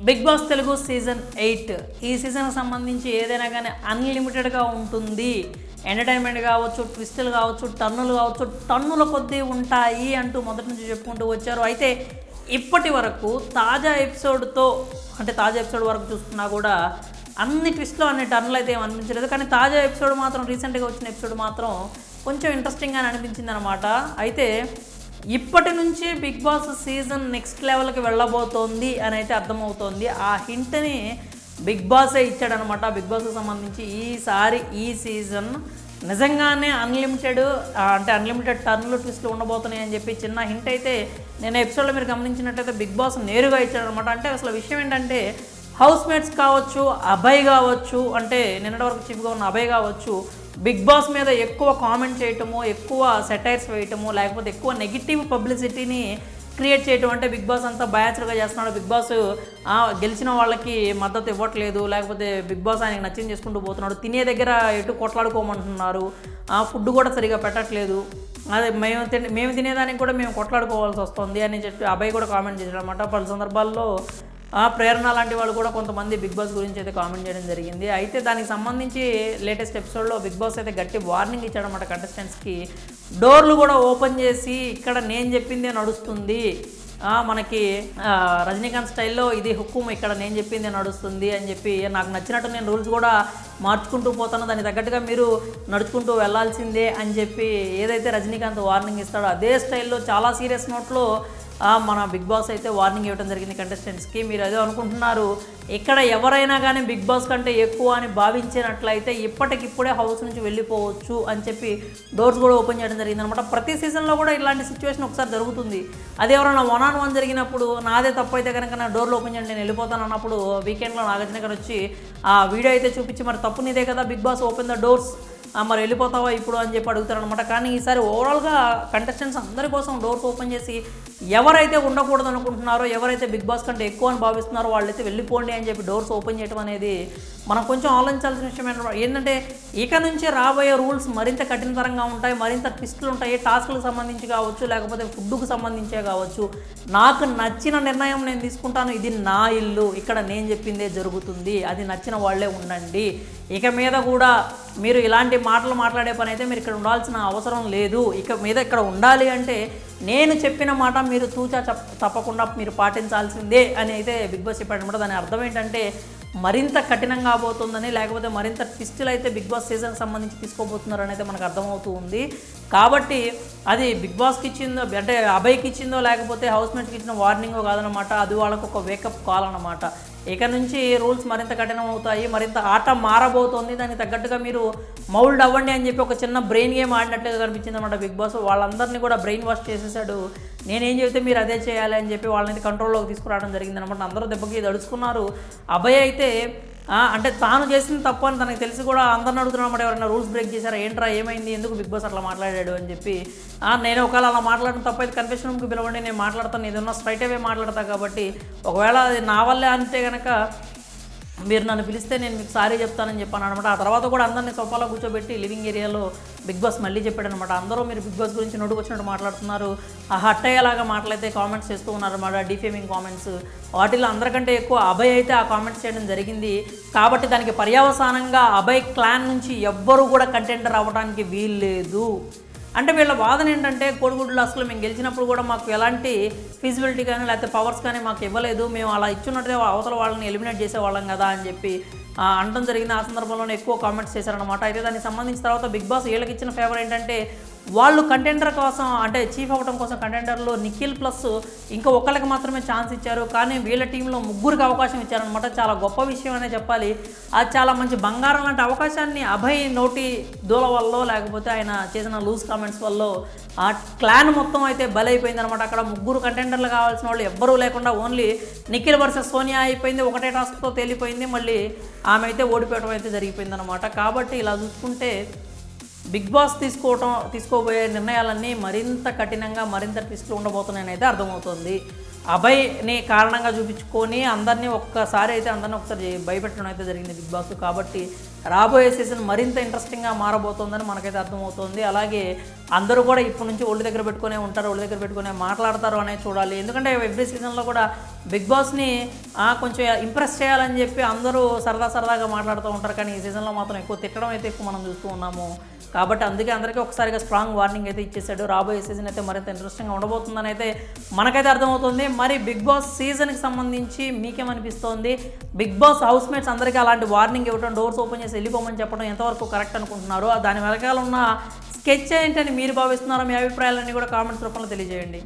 Big boss Telugu season 8 ఈ సీజన్కి సంబంధించి ఏదైనా కానీ అన్లిమిటెడ్గా ఉంటుంది. ఎంటర్టైన్మెంట్ కావచ్చు, ట్విస్టులు కావచ్చు, టన్నులు కావచ్చు, టన్నుల కొద్దీ ఉంటాయి అంటూ మొదటి నుంచి చెప్పుకుంటూ వచ్చారు. అయితే ఇప్పటి వరకు తాజా ఎపిసోడ్తో అంటే తాజా ఎపిసోడ్ వరకు చూసుకున్నా కూడా అన్ని ట్విస్ట్లో అన్ని టన్నులు అయితే ఏం అనిపించలేదు. కానీ తాజా ఎపిసోడ్ మాత్రం రీసెంట్గా వచ్చిన ఎపిసోడ్ మాత్రం కొంచెం ఇంట్రెస్టింగ్గా అనిపించింది అనమాట. అయితే ఇప్పటి నుంచి బిగ్ బాస్ సీజన్ నెక్స్ట్ లెవెల్కి వెళ్ళబోతోంది అని అయితే అర్థమవుతోంది. ఆ హింట్ని బిగ్ బాసే ఇచ్చాడనమాట. బిగ్ బాస్కి సంబంధించి ఈసారి ఈ సీజన్ నిజంగానే అన్లిమిటెడ్ టర్న్లు ట్విస్ట్లు ఉండబోతున్నాయి అని చెప్పి చిన్న హింట్ అయితే నేను ఎపిసోడ్లో మీరు గమనించినట్టయితే బిగ్ బాస్ నేరుగా ఇచ్చాడనమాట. అంటే అసలు విషయం ఏంటంటే హౌస్ మేట్స్ కావచ్చు, అభయ్ కావచ్చు, అంటే నిన్నటి వరకు చీఫ్గా ఉన్న అభయ్ కావచ్చు, బిగ్ బాస్ మీద ఎక్కువ కామెంట్ చేయటము, ఎక్కువ సెటైర్స్ వేయటము, లేకపోతే ఎక్కువ నెగిటివ్ పబ్లిసిటీని క్రియేట్ చేయటం. అంటే బిగ్ బాస్ అంతా బయాస్డ్గా చేస్తున్నాడు, బిగ్ బాస్ గెలిచిన వాళ్ళకి మద్దతు ఇవ్వట్లేదు, లేకపోతే బిగ్ బాస్ ఆయనకి నచ్చింది చేసుకుంటూ పోతున్నాడు, తినే దగ్గర ఎటు కొట్లాడుకోమంటున్నారు, ఫుడ్ కూడా సరిగా పెట్టట్లేదు, అదే మేము తినేదానికి కూడా మేము కొట్లాడుకోవాల్సి వస్తుంది అని చెప్పి అభయ్ కూడా కామెంట్ చేశాడు అనమాట. పలు సందర్భాల్లో ప్రేరణ లాంటి వాళ్ళు కూడా కొంతమంది బిగ్ బాస్ గురించి అయితే కామెంట్ చేయడం జరిగింది. అయితే దానికి సంబంధించి లేటెస్ట్ ఎపిసోడ్లో బిగ్ బాస్ అయితే గట్టి వార్నింగ్ ఇచ్చాడనమాట కంటెస్టెంట్స్కి. డోర్లు కూడా ఓపెన్ చేసి ఇక్కడ నేను చెప్పిందే నడుస్తుంది, మనకి రజనీకాంత్ స్టైల్లో ఇది హుకుం, ఇక్కడ నేను చెప్పిందే నడుస్తుంది అని చెప్పి నాకు నచ్చినట్టు నేను రూల్స్ కూడా మార్చుకుంటూ పోతాను, దానికి తగ్గట్టుగా మీరు నడుచుకుంటూ వెళ్ళాల్సిందే అని చెప్పి ఏదైతే రజనీకాంత్ వార్నింగ్ ఇస్తాడో అదే స్టైల్లో చాలా సీరియస్ నోట్లో మన బిగ్ బాస్ అయితే వార్నింగ్ ఇవ్వడం జరిగింది కంటెస్టెంట్స్కి. మీరు అదే అనుకుంటున్నారు, ఇక్కడ ఎవరైనా కానీ బిగ్ బాస్ కంటే ఎక్కువ అని భావించినట్లయితే ఇప్పటికిప్పుడే హౌస్ నుంచి వెళ్ళిపోవచ్చు అని చెప్పి డోర్స్ కూడా ఓపెన్ చేయడం జరిగింది అనమాట. ప్రతి సీజన్లో కూడా ఇలాంటి సిచ్యువేషన్ ఒకసారి జరుగుతుంది. అది ఎవరైనా 1-on-1 జరిగినప్పుడు నాదే తప్పు అయితే కనుక నా డోర్లు ఓపెన్ చేయండి నేను వెళ్ళిపోతాను అన్నప్పుడు వీకెండ్లో నాగార్జున గారు వచ్చి ఆ వీడియో అయితే చూపించి మరి తప్పు నీదే కదా Bigg Boss open the doors, మరి వెళ్ళిపోతావా ఇప్పుడు అని చెప్పి అడుగుతారనమాట. కానీ ఈసారి ఓవరాల్గా కంటెస్టెంట్స్ అందరి కోసం డోర్స్ ఓపెన్ చేసి ఎవరైతే ఉండకూడదు అనుకుంటున్నారో, ఎవరైతే బిగ్ బాస్ కంటే ఎక్కువ అని భావిస్తున్నారో వాళ్ళైతే వెళ్ళిపోండి అని చెప్పి డోర్స్ ఓపెన్ చేయడం అనేది మనం కొంచెం ఆలోచించాల్సిన విషయం ఏంటంటే ఇక నుంచి రాబోయే రూల్స్ మరింత కఠినతరంగా ఉంటాయి, మరింత ట్విస్టులు ఉంటాయి. టాస్క్లకు సంబంధించి కావచ్చు, లేకపోతే ఫుడ్కు సంబంధించే కావచ్చు. నాకు నచ్చిన నిర్ణయం నేను తీసుకుంటాను, ఇది నా ఇల్లు, ఇక్కడ నేను చెప్పిందే జరుగుతుంది, అది నచ్చిన వాళ్ళే ఉండండి. ఇక మీద కూడా మీరు ఇలాంటి మాటలు మాట్లాడే పని అయితే మీరు ఇక్కడ ఉండాల్సిన అవసరం లేదు. ఇక మీద ఇక్కడ ఉండాలి అంటే నేను చెప్పిన మాట మీరు తూచా తప్పకుండా మీరు పాటించాల్సిందే అని అయితే బిగ్ బాస్ చెప్పాడనమాట. దాని అర్థం ఏంటంటే మరింత కఠినంగా పోతుందని, లేకపోతే మరింత ట్విస్టులు అయితే బిగ్ బాస్ సీజన్కి సంబంధించి తీసుకోబోతున్నారని అయితే మనకు అర్థమవుతూ ఉంది. కాబట్టి అది బిగ్ బాస్కి ఇచ్చిందో అంటే అభయ్కి ఇచ్చిందో లేకపోతే హౌస్ మేట్స్కి ఇచ్చిన వార్నింగో కాదనమాట, అది వాళ్ళకు ఒక వేకప్ కాల్ అనమాట. ఇక నుంచి రూల్స్ మరింత కఠినం అవుతాయి, మరింత ఆట మారబోతోంది, దానికి తగ్గట్టుగా మీరు మౌల్డ్ అవ్వండి అని చెప్పి ఒక చిన్న బ్రెయిన్ గేమ్ ఆడినట్టుగా కనిపించింది అనమాట బిగ్ బాస్. వాళ్ళందరినీ కూడా బ్రెయిన్ వాష్ చేసేసాడు, నేనేం చెబితే మీరు అదే చేయాలి అని చెప్పి వాళ్ళని కంట్రోల్లోకి తీసుకురావడం జరిగింది అనమాట. అందరూ దెబ్బకి దడుచుకున్నారు. అభయ్ అయితే అంటే తాను చేసిన తప్పు అని తనకు తెలిసి కూడా అందరిని అడుగుతున్నమాట, ఎవరైనా రూల్స్ బ్రేక్ చేశారా, ఏంట్రా ఏమైంది, ఎందుకు బిగ్ బాస్ అట్లా మాట్లాడాడు అని చెప్పి. నేను ఒకవేళ అలా మాట్లాడిన తప్పు అయితే కన్ఫెషన్ రూమ్కి పిలవండి, నేను మాట్లాడతాను, ఏదన్నా స్ట్రైట్ అవే మాట్లాడతా. కాబట్టి ఒకవేళ అది నా వల్లే అంటే కనుక మీరు నన్ను పిలిస్తే నేను మీకు సారీ చెప్తానని చెప్పాను అనమాట. ఆ తర్వాత కూడా అందరినీ సోఫాలో కూర్చోబెట్టి లివింగ్ ఏరియాలో బిగ్ బాస్ మళ్ళీ చెప్పాడనమాట. అందరూ మీరు బిగ్ బాస్ గురించి నోటుకు వచ్చినట్టు మాట్లాడుతున్నారు, హట్ అయ్యేలాగా మాటలైతే కామెంట్స్ చేస్తూ ఉన్నారన్నమాట, డిఫేమింగ్ కామెంట్స్. వాటిలో అందరికంటే ఎక్కువ అభయ్ అయితే ఆ కామెంట్స్ చేయడం జరిగింది. కాబట్టి దానికి పర్యవసానంగా అభయ్ క్లాన్ నుంచి ఎవ్వరూ కూడా కంటెండర్ అవ్వడానికి వీల్లేదు. అంటే వీళ్ళ వాదన ఏంటంటే కోడిగుడ్లు అసలు మేము గెలిచినప్పుడు కూడా మాకు ఎలాంటి ఫీజిబిలిటీ కానీ లేకపోతే పవర్స్ కానీ మాకు ఇవ్వలేదు, మేము అలా ఇచ్చున్నట్టే అవతల వాళ్ళని ఎలిమినేట్ చేసేవాళ్ళం కదా అని చెప్పి అనడం జరిగింది. ఆ సందర్భంలోనే ఎక్కువ కామెంట్స్ చేశారనమాట. అయితే దానికి సంబంధించిన తర్వాత బిగ్ బాస్ వీళ్ళకి ఇచ్చిన ఫేవర్ ఏంటంటే వాళ్ళు కంటెండర్ కోసం అంటే చీఫ్ అవ్వడం కోసం కంటెండర్లో నిఖిల్ ప్లస్ ఇంకా ఒకళ్ళకి మాత్రమే ఛాన్స్ ఇచ్చారు, కానీ వీళ్ళ టీంలో ముగ్గురికి అవకాశం ఇచ్చారనమాట. చాలా గొప్ప విషయం అనే చెప్పాలి. అది చాలా మంచి బంగారం లాంటి అవకాశాన్ని అభయ్ నోటి దూల వల్ల లేకపోతే ఆయన చేసిన లూజ్ కామెంట్స్ వల్ల ఆ క్లాన్ మొత్తం అయితే బలైపోయింది అనమాట. అక్కడ ముగ్గురు కంటెండర్లు కావాల్సిన వాళ్ళు ఎవ్వరూ లేకుండా ఓన్లీ నిఖిల్ వర్సెస్ సోనియా అయిపోయింది, ఒకటే టాస్క్తో తేలిపోయింది, మళ్ళీ ఆమె అయితే ఓడిపోవడం అయితే జరిగిపోయింది అనమాట. కాబట్టి ఇలా చూసుకుంటే బిగ్ బాస్ తీసుకోబోయే నిర్ణయాలన్నీ మరింత కఠినంగా మరింత ట్విస్ట్లు ఉండబోతున్నాయని అయితే అర్థమవుతుంది. అభయ్ని కారణంగా చూపించుకొని అందరినీ అందరినీ ఒకసారి భయపెట్టడం అయితే జరిగింది బిగ్ బాస్. కాబట్టి రాబోయే సీజన్ మరింత ఇంట్రెస్టింగ్గా మారబోతోందని మనకైతే అర్థమవుతుంది. అలాగే అందరూ కూడా ఇప్పటి నుంచి ఒళ్ళు దగ్గర పెట్టుకునే ఉంటారు, ఒళ్ళు దగ్గర పెట్టుకునే మాట్లాడతారు అనేది చూడాలి. ఎందుకంటే ఎవ్రీ సీజన్లో కూడా బిగ్ బాస్ని కొంచెం ఇంప్రెస్ చేయాలని చెప్పి అందరూ సరదాగా మాట్లాడుతూ ఉంటారు, కానీ ఈ సీజన్లో మాత్రం ఎక్కువ తిట్టడం అయితే ఎక్కువ మనం చూస్తూ ఉన్నాము. కాబట్టి అందుకే అందరికీ ఒకసారిగా స్ట్రాంగ్ వార్నింగ్ అయితే ఇచ్చేసాడు. రాబోయే సీజన్ అయితే మరింత ఇంట్రెస్టింగ్గా ఉండబోతుందని అయితే మనకైతే అర్థమవుతుంది. మరి బిగ్ బాస్ సీజన్కి సంబంధించి మీకేమనిపిస్తోంది? బిగ్ బాస్ హౌస్ మేట్స్ అందరికీ అలాంటి వార్నింగ్ ఇవ్వడం, డోర్స్ ఓపెన్ చేసి వెళ్ళిపోమని చెప్పడం ఎంతవరకు కరెక్ట్ అనుకుంటున్నారు? దాని వెనకాల ఉన్న స్కెచ్ ఏంటని మీరు భావిస్తున్నారో మీ అభిప్రాయాలన్నీ కూడా కామెంట్స్ రూపంలో తెలియజేయండి.